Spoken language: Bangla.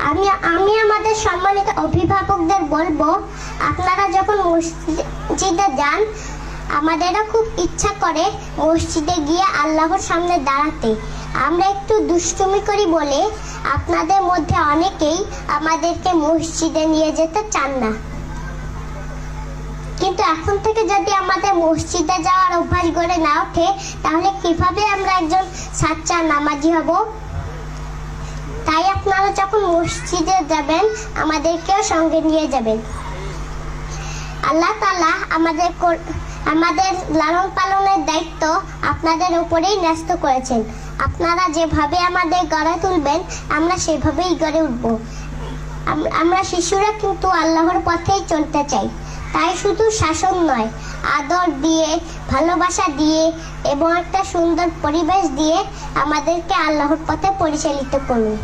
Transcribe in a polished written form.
আমি আমি আমাদের সম্মানিত অভিভাবকদের বলবো, আপনারা যখন মসজিদে যান, আমাদেরও খুব ইচ্ছা করে মসজিদে গিয়ে আল্লাহর সামনে দাঁড়াতে। আমরা একটু দুষ্টুমি করি বলে আপনাদের মধ্যে অনেকেই আমাদেরকে মসজিদে নিয়ে যেতে চান না। কিন্তু এখন থেকে যদি আমাদের মসজিদে যাওয়ার অভ্যাস গড়ে না ওঠে, তাহলে কিভাবে আমরা একজন সাচ্চা নামাজি হব? তাই আপনারা যখন মসজিদে যাবেন, আমাদেরকেও সঙ্গে নিয়ে যাবেন। আল্লাহ তাআলা আমাদের লালন পালনের দায়িত্ব আপনাদের উপরেই ন্যস্ত করেছেন। আপনারা যেভাবে আমাদের গড়ে তুলবেন, আমরা সেভাবেই গড়ে উঠব। আমরা শিশুরা কিন্তু আল্লাহর পথেই চলতে চাই। তাই শুধু শাসন নয়, আদর দিয়ে, ভালোবাসা দিয়ে এবং একটা সুন্দর পরিবেশ দিয়ে আমাদেরকে আল্লাহর পথে পরিচালিত করুন।